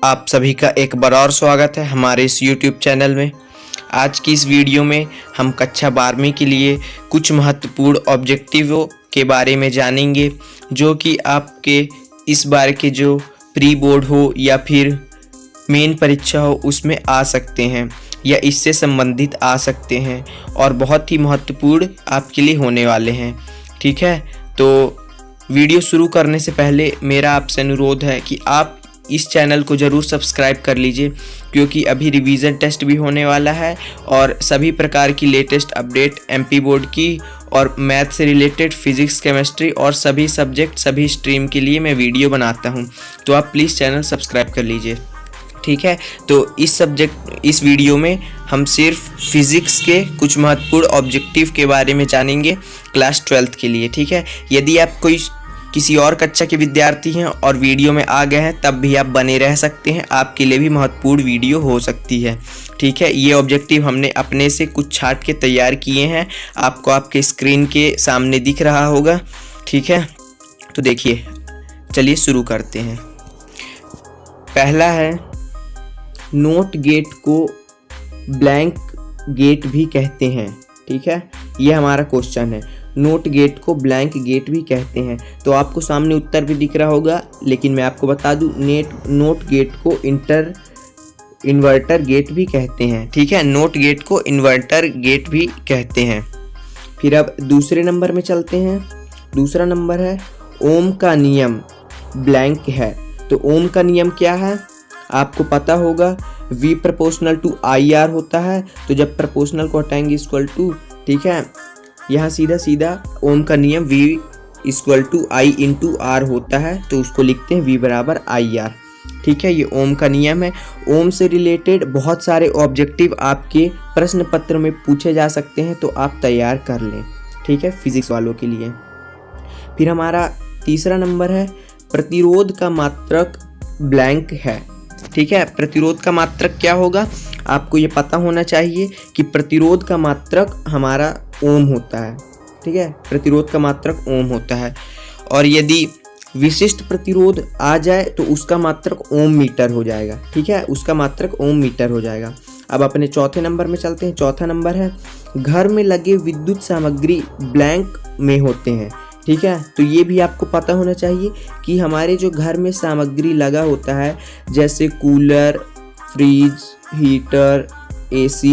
आप सभी का एक बार और स्वागत है हमारे इस YouTube चैनल में। आज की इस वीडियो में हम कक्षा 12वीं के लिए कुछ महत्वपूर्ण ऑब्जेक्टिवों के बारे में जानेंगे, जो कि आपके इस बार के जो प्री बोर्ड हो या फिर मेन परीक्षा हो उसमें आ सकते हैं या इससे संबंधित आ सकते हैं और बहुत ही महत्वपूर्ण आपके लिए होने वाले हैं। ठीक है, तो वीडियो शुरू करने से पहले मेरा आपसे अनुरोध है कि आप इस चैनल को ज़रूर सब्सक्राइब कर लीजिए, क्योंकि अभी रिवीजन टेस्ट भी होने वाला है और सभी प्रकार की लेटेस्ट अपडेट एमपी बोर्ड की और मैथ से रिलेटेड फिजिक्स, केमिस्ट्री और सभी सब्जेक्ट, सभी स्ट्रीम के लिए मैं वीडियो बनाता हूं। तो आप प्लीज़ चैनल सब्सक्राइब कर लीजिए। ठीक है, तो इस वीडियो में हम सिर्फ फिज़िक्स के कुछ महत्वपूर्ण ऑब्जेक्टिव के बारे में जानेंगे क्लास 12th के लिए। ठीक है, यदि आप किसी और कक्षा के विद्यार्थी हैं और वीडियो में आ गए हैं तब भी आप बने रह सकते हैं, आपके लिए भी महत्वपूर्ण वीडियो हो सकती है। ठीक है, ये ऑब्जेक्टिव हमने अपने से कुछ छाट के तैयार किए हैं, आपको आपके स्क्रीन के सामने दिख रहा होगा। ठीक है, तो देखिए, चलिए शुरू करते हैं। पहला है, नोट गेट को ब्लैंक गेट भी कहते हैं। ठीक है, ये हमारा क्वेश्चन है। नोट गेट को ब्लैंक गेट भी कहते हैं। तो आपको सामने उत्तर भी दिख रहा होगा, लेकिन मैं आपको बता दूं, नोट गेट को इन्वर्टर गेट भी कहते हैं। ठीक है, नोट गेट को इन्वर्टर गेट भी कहते हैं। फिर अब दूसरे नंबर में चलते हैं। दूसरा नंबर है, ओम का नियम ब्लैंक है। तो ओम का नियम क्या है आपको पता होगा, V प्रोपोर्शनल टू IR होता है। तो जब प्रोपोर्शनल को हटाएंगे इक्वल टू, ठीक है, यहाँ सीधा सीधा ओम का नियम V equal to I into R होता है, तो उसको लिखते हैं V बराबर IR। ठीक है, ये ओम का नियम है। ओम से रिलेटेड बहुत सारे ऑब्जेक्टिव आपके प्रश्न पत्र में पूछे जा सकते हैं, तो आप तैयार कर लें। ठीक है, फिजिक्स वालों के लिए। फिर हमारा तीसरा नंबर है, प्रतिरोध का मात्रक ब्लैंक है। ठीक है, प्रतिरोध का मात्रक क्या होगा आपको ये पता होना चाहिए कि प्रतिरोध का मात्रक हमारा ओम होता है। ठीक है, प्रतिरोध का मात्रक ओम होता है, और यदि विशिष्ट प्रतिरोध आ जाए तो उसका मात्रक ओम मीटर हो जाएगा। ठीक है, उसका मात्रक ओम मीटर हो जाएगा। अब अपने चौथे नंबर में चलते हैं। चौथा नंबर है, घर में लगे विद्युत सामग्री ब्लैंक में होते हैं। ठीक है, तो ये भी आपको पता होना चाहिए कि हमारे जो घर में सामग्री लगा होता है, जैसे कूलर, फ्रिज, हीटर, AC,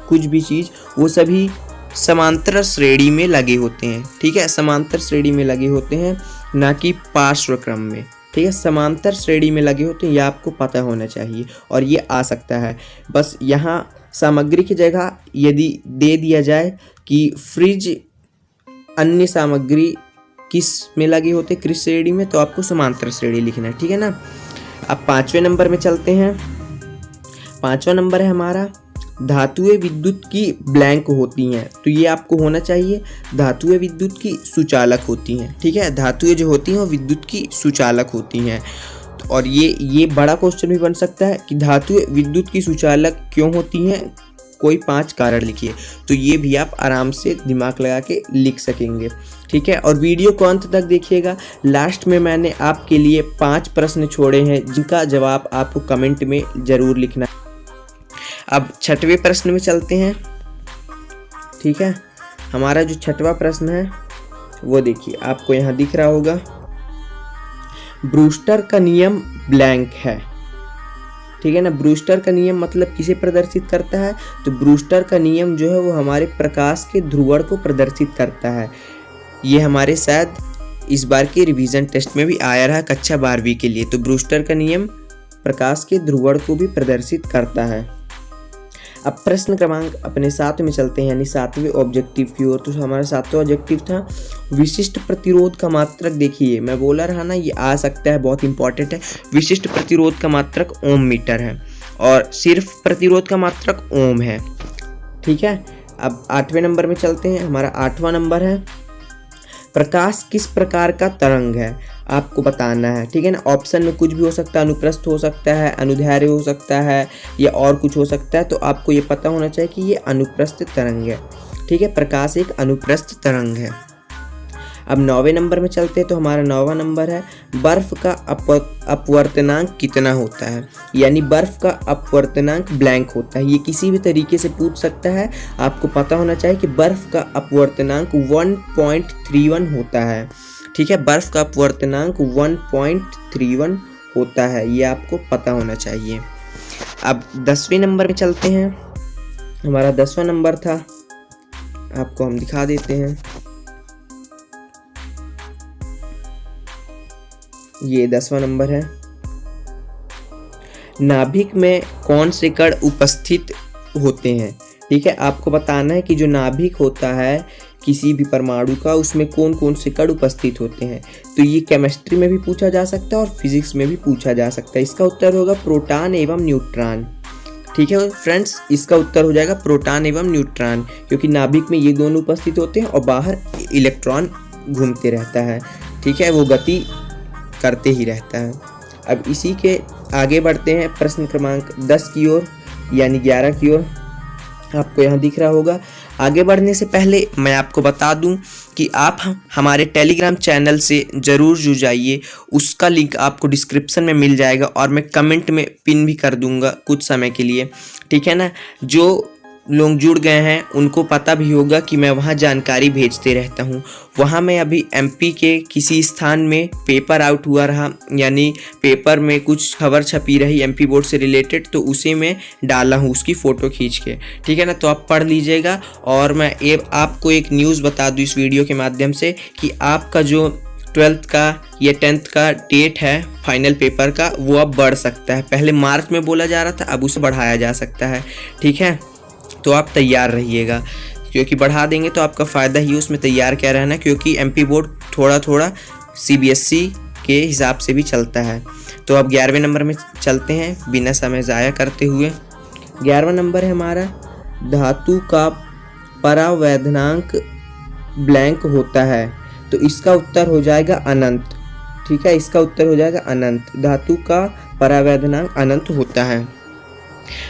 कुछ भी चीज़, वो सभी समांतर श्रेणी में लगे होते हैं। ठीक है, समांतर श्रेणी में लगे होते हैं, ना कि पार्श्व क्रम में। ठीक है, समांतर श्रेणी में लगे होते हैं, यह आपको पता होना चाहिए और ये आ सकता है। बस यहाँ सामग्री की जगह यदि दे दिया जाए कि फ्रिज अन्य सामग्री किस में लगे होते, किस श्रेणी में, तो आपको समांतर श्रेणी लिखना है। ठीक है ना। अब पांचवें नंबर में चलते हैं। पांचवा नंबर है हमारा, धातुएं विद्युत की ब्लैंक होती हैं। तो ये आपको होना चाहिए, धातुएं विद्युत की सुचालक होती हैं। ठीक है, धातुएं जो होती हैं वो विद्युत की सुचालक होती हैं। और ये बड़ा क्वेश्चन भी बन सकता है कि धातुएं विद्युत की सुचालक क्यों होती हैं, कोई 5 कारण लिखिए। तो ये भी आप आराम से दिमाग लगा के लिख सकेंगे। ठीक है, और वीडियो को अंत तक देखिएगा। लास्ट में मैंने आपके लिए 5 प्रश्न छोड़े हैं, जिनका जवाब आपको कमेंट में ज़रूर लिखना है। अब छठवें प्रश्न में चलते हैं। ठीक है, हमारा जो छठवां प्रश्न है वो देखिए, आपको यहाँ दिख रहा होगा, ब्रूस्टर का नियम ब्लैंक है। ठीक है ना, ब्रूस्टर का नियम मतलब किसे प्रदर्शित करता है, तो ब्रूस्टर का नियम जो है वो हमारे प्रकाश के ध्रुवण को प्रदर्शित करता है। ये हमारे शायद इस बार के रिवीजन टेस्ट में भी आया रहा कक्षा 12वीं के लिए। तो ब्रूस्टर का नियम प्रकाश के ध्रुवण को भी प्रदर्शित करता है। अब प्रश्न क्रमांक अपने 7 में चलते हैं, यानी 7वें ऑब्जेक्टिव की ओर। तो हमारा 7वां ऑब्जेक्टिव था, विशिष्ट प्रतिरोध का मात्रक। देखिए, मैं बोला रहा ना, ये आ सकता है, बहुत इंपॉर्टेंट है। विशिष्ट प्रतिरोध का मात्रक ओम मीटर है और सिर्फ प्रतिरोध का मात्रक ओम है। ठीक है, अब 8वें नंबर में चलते हैं। हमारा 8वां नंबर है, प्रकाश किस प्रकार का तरंग है, आपको बताना है। ठीक है ना, ऑप्शन में कुछ भी हो सकता है, अनुप्रस्थ हो सकता है, अनुदैर्ध्य हो सकता है, या और कुछ हो सकता है। तो आपको ये पता होना चाहिए कि ये अनुप्रस्थ तरंग है। ठीक है, प्रकाश एक अनुप्रस्थ तरंग है। अब 9वें नंबर में चलते हैं, तो हमारा 9वां नंबर है बर्फ़ का अपवर्तनांक कितना होता है, यानी बर्फ़ का अपवर्तनांक ब्लैंक होता है। ये किसी भी तरीके से पूछ सकता है, आपको पता होना चाहिए कि बर्फ़ का अपवर्तनांक 1.31 होता है। ठीक है, बर्फ़ का अपवर्तनांक 1.31 होता है, ये आपको पता होना चाहिए। अब 10वें नंबर में चलते हैं, हमारा 10वां नंबर था, आपको हम दिखा देते हैं। ये 10वां नंबर है, नाभिक में कौन से कण उपस्थित होते हैं। ठीक है, आपको बताना है कि जो नाभिक होता है किसी भी परमाणु का, उसमें कौन कौन से कण उपस्थित होते हैं। तो ये केमिस्ट्री में भी पूछा जा सकता है और फिजिक्स में भी पूछा जा सकता है। इसका उत्तर होगा प्रोटॉन एवं न्यूट्रॉन। ठीक है फ्रेंड्स, इसका उत्तर हो जाएगा प्रोटॉन एवं न्यूट्रॉन, क्योंकि नाभिक में ये दोनों उपस्थित होते हैं और बाहर इलेक्ट्रॉन घूमते रहता है। ठीक है, वो गति करते ही रहता है। अब इसी के आगे बढ़ते हैं प्रश्न क्रमांक 10 की ओर, यानी 11 की ओर, आपको यहाँ दिख रहा होगा। आगे बढ़ने से पहले मैं आपको बता दूं कि आप हमारे टेलीग्राम चैनल से ज़रूर जुड़ जाइए, उसका लिंक आपको डिस्क्रिप्शन में मिल जाएगा और मैं कमेंट में पिन भी कर दूंगा कुछ समय के लिए। ठीक है ना, जो लोग जुड़ गए हैं उनको पता भी होगा कि मैं वहाँ जानकारी भेजते रहता हूँ। वहाँ मैं अभी एमपी के किसी स्थान में पेपर आउट हुआ रहा, यानी पेपर में कुछ खबर छपी रही एमपी बोर्ड से रिलेटेड, तो उसे मैं डाला हूँ उसकी फ़ोटो खींच के। ठीक है ना, तो आप पढ़ लीजिएगा। और मैं आपको एक न्यूज़ बता दूँ इस वीडियो के माध्यम से कि आपका जो 12th का या 10th का डेट है फाइनल पेपर का, वो अब बढ़ सकता है। पहले मार्च में बोला जा रहा था, अब उसे बढ़ाया जा सकता है। ठीक है, तो आप तैयार रहिएगा, क्योंकि बढ़ा देंगे तो आपका फ़ायदा ही, उसमें तैयार क्या रहना, क्योंकि एमपी बोर्ड थोड़ा थोड़ा सीबीएसई के हिसाब से भी चलता है। तो अब 11वें नंबर में चलते हैं बिना समय ज़ाया करते हुए। 11वां नंबर है हमारा, धातु का परावैधनांक ब्लैंक होता है, तो इसका उत्तर हो जाएगा अनंत। ठीक है, इसका उत्तर हो जाएगा अनंत। धातु का परावैधनांक अनंत होता है।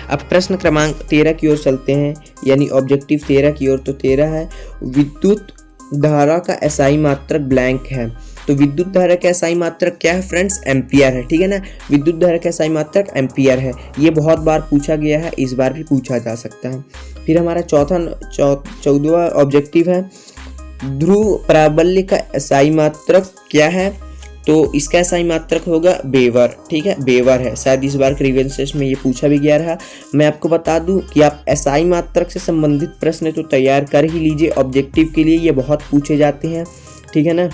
अब प्रश्न क्रमांक 13 की ओर चलते हैं, यानी ऑब्जेक्टिव 13 की ओर। तो 13 है, विद्युत धारा का एसआई मात्रक ब्लैंक है। तो विद्युत धारा का एसआई मात्रक क्या है फ्रेंड्स, एम्पियर है। ठीक है ना, विद्युत धारा का एसआई मात्रक एम्पियर है। ये बहुत बार पूछा गया है, इस बार भी पूछा जा सकता है। फिर हमारा 14वां ऑब्जेक्टिव है, ध्रुव प्राबल्य का एसआई मात्रक क्या है। तो इसका एसआई मात्रक होगा बेवर। ठीक है, बेवर है। शायद इस बार प्रीवियस टेस्ट में ये पूछा भी गया रहा। मैं आपको बता दूं कि आप एसआई मात्रक से संबंधित प्रश्न तो तैयार कर ही लीजिए, ऑब्जेक्टिव के लिए ये बहुत पूछे जाते हैं। ठीक है ना।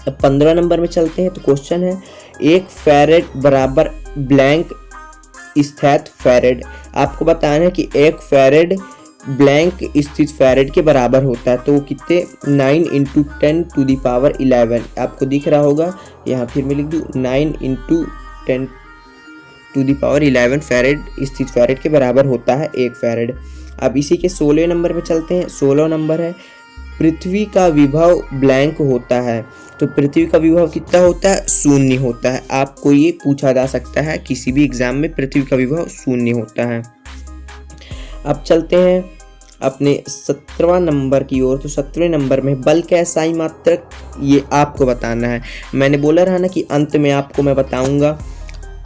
अब 15 नंबर में चलते हैं। तो क्वेश्चन है, 1 फैरेड बराबर ब्लैंक स्थित फैरेड। आपको बताना है कि 1 फैरेड ब्लैंक स्थित फैरेड के बराबर होता है। तो वो कितने, 9 × 10⁻11। आपको दिख रहा होगा, यहाँ फिर मैं लिख दूँ 9 × 10⁻11 फैरेड स्थित फैरेड के बराबर होता है 1 फैरेड। अब इसी के 16वें नंबर पे चलते हैं। 16वां नंबर है, पृथ्वी का विभव ब्लैंक होता है। तो पृथ्वी का विभव कितना होता है, 0 होता है। आपको ये पूछा जा सकता है किसी भी एग्जाम में, पृथ्वी का विभव 0 होता है। अब चलते हैं अपने 17वां नंबर की ओर। तो 17वें नंबर में बल का एसआई मात्रक, ये आपको बताना है। मैंने बोला रहा ना कि अंत में आपको मैं बताऊंगा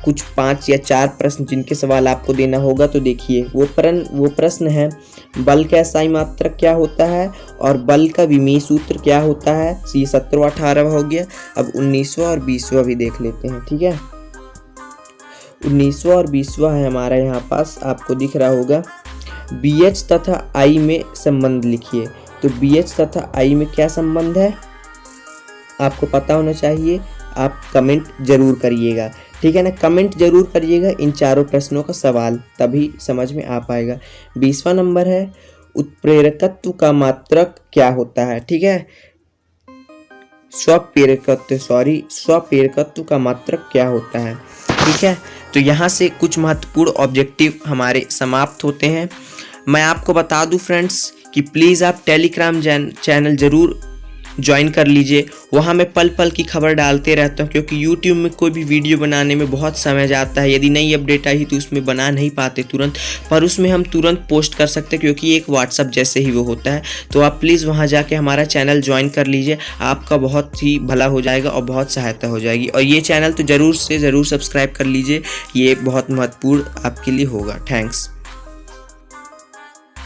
कुछ 5 या 4 प्रश्न जिनके सवाल आपको देना होगा। तो देखिए वो प्रश्न है, बल का एसआई मात्रक क्या होता है और बल का विमीय सूत्र क्या होता है। ये 17वां 18वां हो गया। अब 19वां और 20वां भी देख लेते हैं। ठीक है, 19वां और 20वां है हमारा यहाँ पास, आपको दिख रहा होगा। BH तथा I में संबंध लिखिए। तो BH तथा I में क्या संबंध है आपको पता होना चाहिए, आप कमेंट जरूर करिएगा। ठीक है ना, कमेंट जरूर करिएगा इन चारों प्रश्नों का सवाल, तभी समझ में आ पाएगा। 20वां नंबर है, उत्प्रेरकत्व का मात्रक क्या होता है। ठीक है, स्वप्रेरकत्व का मात्रक क्या होता है। ठीक है, तो यहाँ से कुछ महत्वपूर्ण ऑब्जेक्टिव हमारे समाप्त होते हैं। मैं आपको बता दूं फ्रेंड्स कि प्लीज़ आप टेलीग्राम चैनल ज़रूर ज्वाइन कर लीजिए। वहाँ मैं पल पल की खबर डालते रहता हूँ, क्योंकि यूट्यूब में कोई भी वीडियो बनाने में बहुत समय जाता है। यदि नई अपडेट आई तो उसमें बना नहीं पाते तुरंत, पर उसमें हम तुरंत पोस्ट कर सकते हैं, क्योंकि एक व्हाट्सअप जैसे ही वो होता है। तो आप प्लीज़ वहाँ जाके हमारा चैनल ज्वाइन कर लीजिए, आपका बहुत ही भला हो जाएगा और बहुत सहायता हो जाएगी। और ये चैनल तो ज़रूर से ज़रूर सब्सक्राइब कर लीजिए, ये बहुत महत्वपूर्ण आपके लिए होगा। थैंक्स।